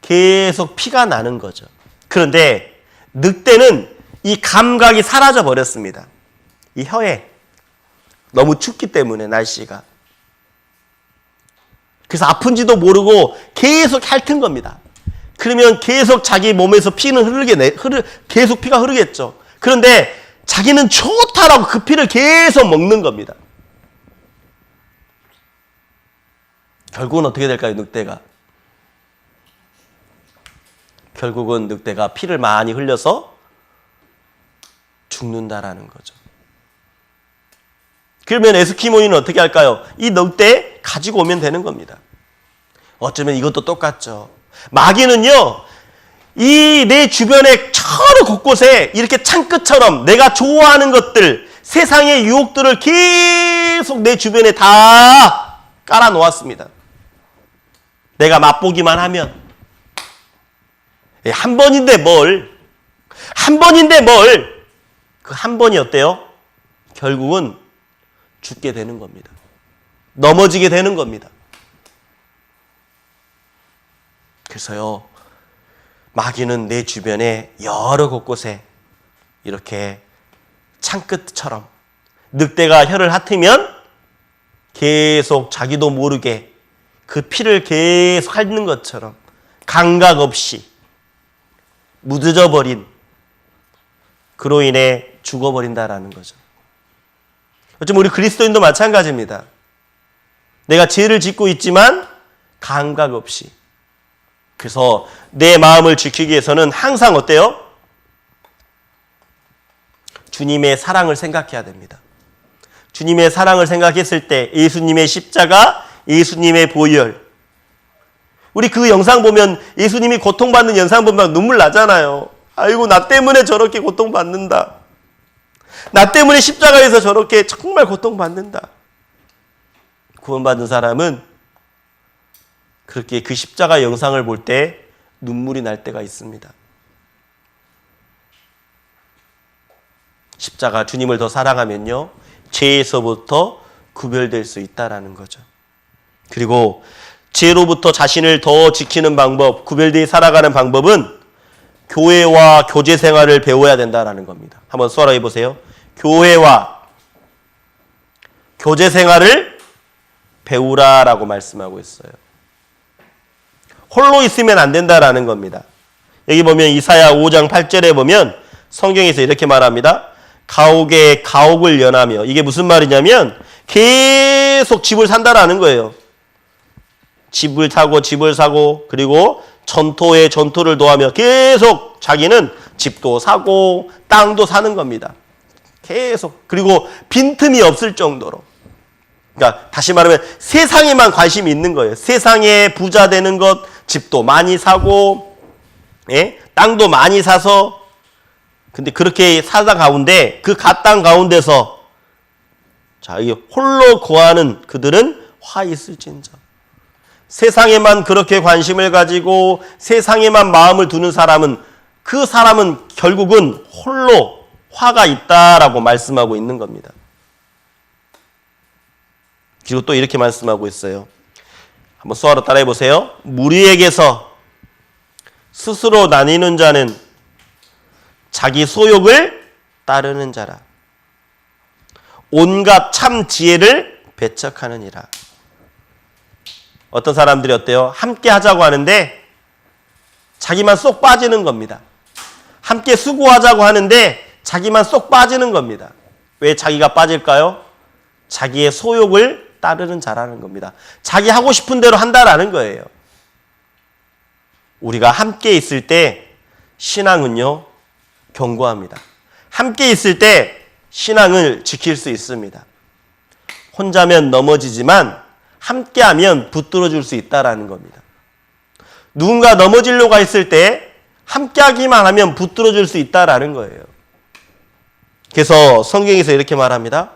계속 피가 나는 거죠. 그런데 늑대는 이 감각이 사라져 버렸습니다. 이 혀에 너무 춥기 때문에 날씨가. 그래서 아픈지도 모르고 계속 핥은 겁니다. 그러면 계속 자기 몸에서 피는 계속 피가 흐르겠죠. 그런데 자기는 좋다라고 그 피를 계속 먹는 겁니다. 결국은 어떻게 될까요, 늑대가? 결국은 늑대가 피를 많이 흘려서 죽는다라는 거죠. 그러면 에스키모인은 어떻게 할까요? 이 늑대 가지고 오면 되는 겁니다. 어쩌면 이것도 똑같죠. 마귀는요, 이 내 주변에 서로 곳곳에 이렇게 창끝처럼 내가 좋아하는 것들, 세상의 유혹들을 계속 내 주변에 다 깔아 놓았습니다. 내가 맛보기만 하면. 한 번인데 뭘. 한 번인데 뭘. 그 한 번이 어때요? 결국은 죽게 되는 겁니다. 넘어지게 되는 겁니다. 그래서요, 마귀는 내 주변에 여러 곳곳에 이렇게 창끝처럼 늑대가 혀를 핥으면 계속 자기도 모르게 그 피를 계속 핥는 것처럼 감각 없이 묻어져 버린, 그로 인해 죽어버린다라는 거죠. 어쩌면 우리 그리스도인도 마찬가지입니다. 내가 죄를 짓고 있지만 감각 없이. 그래서 내 마음을 지키기 위해서는 항상 어때요? 주님의 사랑을 생각해야 됩니다. 주님의 사랑을 생각했을 때 예수님의 십자가, 예수님의 보혈. 우리 그 영상 보면 예수님이 고통받는 영상 보면 눈물 나잖아요. 아이고, 나 때문에 저렇게 고통받는다. 나 때문에 십자가에서 저렇게 정말 고통받는다. 구원받은 사람은 그렇게 그 십자가 영상을 볼 때 눈물이 날 때가 있습니다. 십자가 주님을 더 사랑하면요, 죄에서부터 구별될 수 있다라는 거죠. 그리고 죄로부터 자신을 더 지키는 방법, 구별되어 살아가는 방법은 교회와 교제 생활을 배워야 된다라는 겁니다. 한번 수화로 해보세요. 교회와 교제 생활을 배우라라고 말씀하고 있어요. 홀로 있으면 안 된다라는 겁니다. 여기 보면 이사야 5장 8절에 보면 성경에서 이렇게 말합니다. 가옥에 가옥을 연하며, 이게 무슨 말이냐면 계속 집을 산다라는 거예요. 집을 사고 그리고 전토에 전토를 더하며 계속 자기는 집도 사고 땅도 사는 겁니다. 계속. 그리고 빈틈이 없을 정도로. 그러니까 다시 말하면 세상에만 관심이 있는 거예요. 세상에 부자 되는 것, 집도 많이 사고, 예? 땅도 많이 사서. 근데 그렇게 사다 가운데, 그 갓땅 가운데서, 자, 이 홀로 거하는 그들은 화 있을진저. 세상에만 그렇게 관심을 가지고 세상에만 마음을 두는 사람은, 그 사람은 결국은 홀로 화가 있다라고 말씀하고 있는 겁니다. 그리고 또 이렇게 말씀하고 있어요. 한번 수화로 따라해 보세요. 무리에게서 스스로 나뉘는 자는 자기 소욕을 따르는 자라. 온갖 참 지혜를 배척하느니라. 어떤 사람들이 어때요? 함께 하자고 하는데 자기만 쏙 빠지는 겁니다. 함께 수고하자고 하는데 자기만 쏙 빠지는 겁니다. 왜 자기가 빠질까요? 자기의 소욕을 따르는 자라는 겁니다. 자기 하고 싶은 대로 한다라는 거예요. 우리가 함께 있을 때 신앙은요, 견고합니다. 함께 있을 때 신앙을 지킬 수 있습니다. 혼자면 넘어지지만 함께하면 붙들어 줄 수 있다라는 겁니다. 누군가 넘어지려고 했을 때 함께하기만 하면 붙들어 줄 수 있다라는 거예요. 그래서 성경에서 이렇게 말합니다.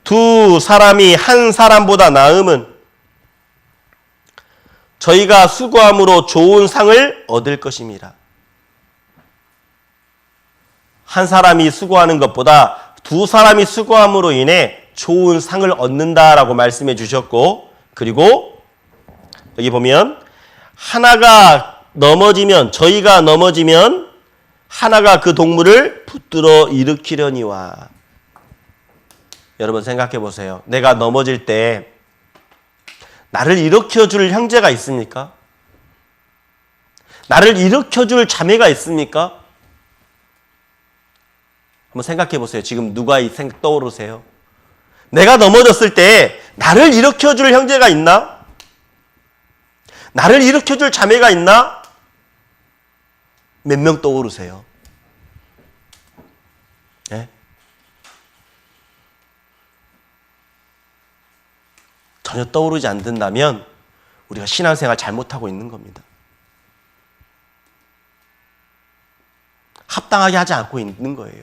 두 사람이 한 사람보다 나음은 저희가 수고함으로 좋은 상을 얻을 것입니다. 한 사람이 수고하는 것보다 두 사람이 수고함으로 인해 좋은 상을 얻는다라고 말씀해 주셨고, 그리고 여기 보면 하나가 넘어지면, 저희가 넘어지면 하나가 그 동물을 붙들어 일으키려니와. 여러분 생각해 보세요. 내가 넘어질 때 나를 일으켜줄 형제가 있습니까? 나를 일으켜줄 자매가 있습니까? 한번 생각해 보세요. 지금 누가 떠오르세요? 내가 넘어졌을 때 나를 일으켜줄 형제가 있나? 나를 일으켜줄 자매가 있나? 몇 명 떠오르세요? 네? 전혀 떠오르지 않는다면 우리가 신앙생활 잘못하고 있는 겁니다. 합당하게 하지 않고 있는 거예요.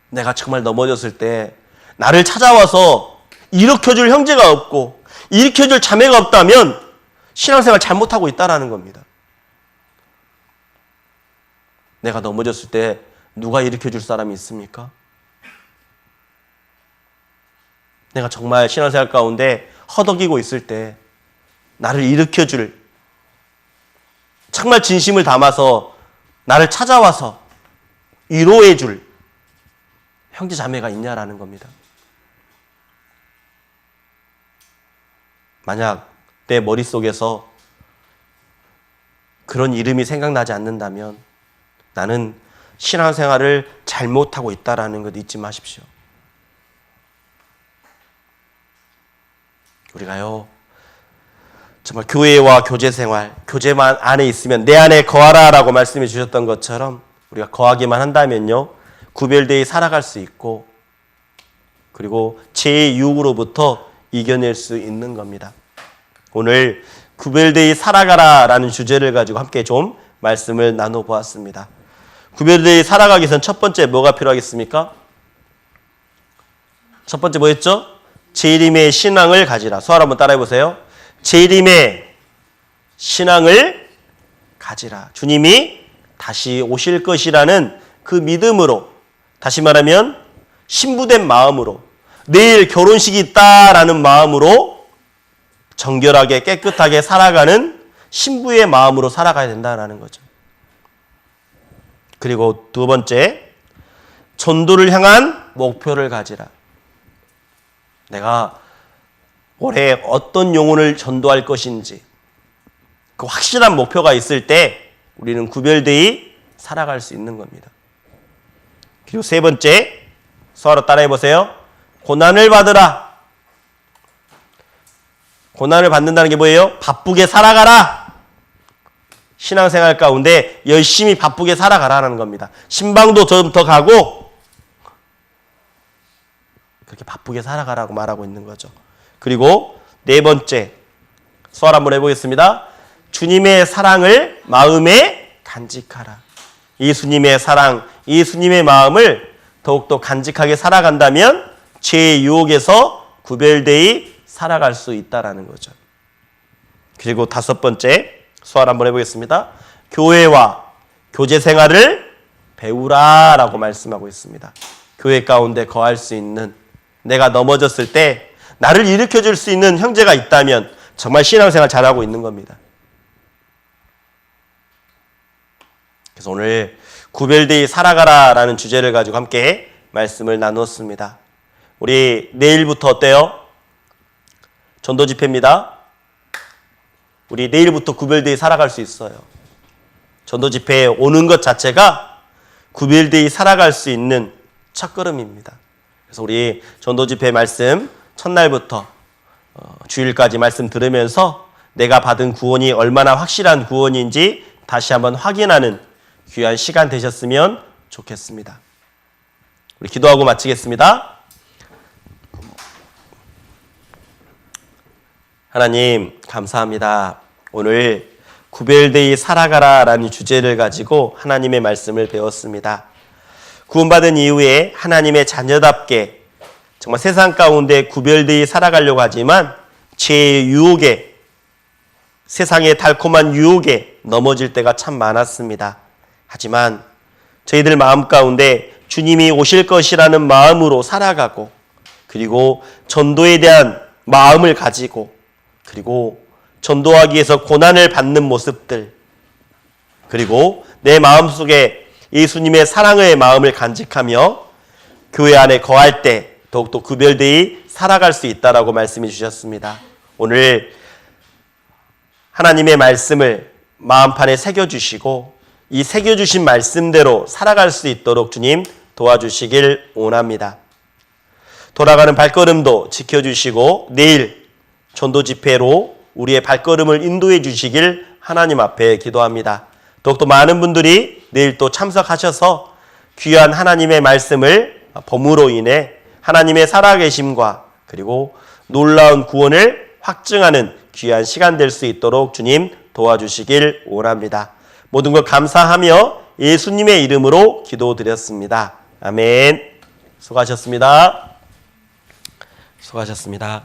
내가 정말 넘어졌을 때 나를 찾아와서 일으켜줄 형제가 없고 일으켜줄 자매가 없다면 신앙생활 잘못하고 있다는 겁니다. 내가 넘어졌을 때 누가 일으켜줄 사람이 있습니까? 내가 정말 신앙생활 가운데 허덕이고 있을 때 나를 일으켜줄, 정말 진심을 담아서 나를 찾아와서 위로해줄 형제 자매가 있냐라는 겁니다. 만약 내 머릿속에서 그런 이름이 생각나지 않는다면 나는 신앙생활을 잘못하고 있다는 것 잊지 마십시오. 우리가요, 정말 교회와 교제생활, 교제만 안에 있으면 내 안에 거하라 라고 말씀해 주셨던 것처럼 우리가 거하기만 한다면요, 구별되어 살아갈 수 있고, 그리고 죄의 유혹으로부터 이겨낼 수 있는 겁니다. 오늘 구별되어 살아가라 라는 주제를 가지고 함께 좀 말씀을 나눠보았습니다. 구별되어 살아가기 위해서는 첫 번째 뭐가 필요하겠습니까? 첫 번째 뭐였죠? 재림의 신앙을 가지라. 소환 한번 따라해 보세요. 재림의 신앙을 가지라. 주님이 다시 오실 것이라는 그 믿음으로, 다시 말하면 신부된 마음으로, 내일 결혼식이 있다라는 마음으로 정결하게 깨끗하게 살아가는 신부의 마음으로 살아가야 된다는 거죠. 그리고 두 번째, 전도를 향한 목표를 가지라. 내가 올해 어떤 영혼을 전도할 것인지 그 확실한 목표가 있을 때 우리는 구별되어 살아갈 수 있는 겁니다. 그리고 세 번째, 서로 따라해 보세요. 고난을 받으라. 고난을 받는다는 게 뭐예요? 바쁘게 살아가라. 신앙생활 가운데 열심히 바쁘게 살아가라는 겁니다. 신방도 좀 더 가고 그렇게 바쁘게 살아가라고 말하고 있는 거죠. 그리고 네 번째, 소환 한번 해보겠습니다. 주님의 사랑을 마음에 간직하라. 예수님의 사랑, 예수님의 마음을 더욱더 간직하게 살아간다면 죄의 유혹에서 구별되어 살아갈 수 있다는 거죠. 그리고 다섯 번째, 소환 한번 해보겠습니다. 교회와 교제 생활을 배우라라고 말씀하고 있습니다. 교회 가운데 거할 수 있는, 내가 넘어졌을 때 나를 일으켜줄 수 있는 형제가 있다면 정말 신앙생활 잘하고 있는 겁니다. 그래서 오늘 구별되이 살아가라라는 주제를 가지고 함께 말씀을 나누었습니다. 우리 내일부터 어때요? 전도 집회입니다. 우리 내일부터 구별되이 살아갈 수 있어요. 전도 집회에 오는 것 자체가 구별되이 살아갈 수 있는 첫걸음입니다. 그래서 우리 전도 집회 말씀 첫날부터 주일까지 말씀 들으면서 내가 받은 구원이 얼마나 확실한 구원인지 다시 한번 확인하는 귀한 시간 되셨으면 좋겠습니다. 우리 기도하고 마치겠습니다. 하나님 감사합니다. 오늘 구별되이 살아가라 라는 주제를 가지고 하나님의 말씀을 배웠습니다. 구원받은 이후에 하나님의 자녀답게 정말 세상 가운데 구별되이 살아가려고 하지만 죄의 유혹에, 세상의 달콤한 유혹에 넘어질 때가 참 많았습니다. 하지만 저희들 마음 가운데 주님이 오실 것이라는 마음으로 살아가고, 그리고 전도에 대한 마음을 가지고, 그리고 전도하기 위해서 고난을 받는 모습들, 그리고 내 마음속에 예수님의 사랑의 마음을 간직하며 교회 안에 거할 때 더욱더 구별되이 살아갈 수 있다라고 말씀해 주셨습니다. 오늘 하나님의 말씀을 마음판에 새겨주시고 이 새겨주신 말씀대로 살아갈 수 있도록 주님 도와주시길 원합니다. 돌아가는 발걸음도 지켜주시고 내일 전도 집회로 우리의 발걸음을 인도해 주시길 하나님 앞에 기도합니다. 더욱더 많은 분들이 내일 또 참석하셔서 귀한 하나님의 말씀을 범으로 인해 하나님의 살아계심과 그리고 놀라운 구원을 확증하는 귀한 시간 될 수 있도록 주님 도와주시길 원합니다. 모든 것 감사하며 예수님의 이름으로 기도드렸습니다. 아멘. 수고하셨습니다. 수고하셨습니다.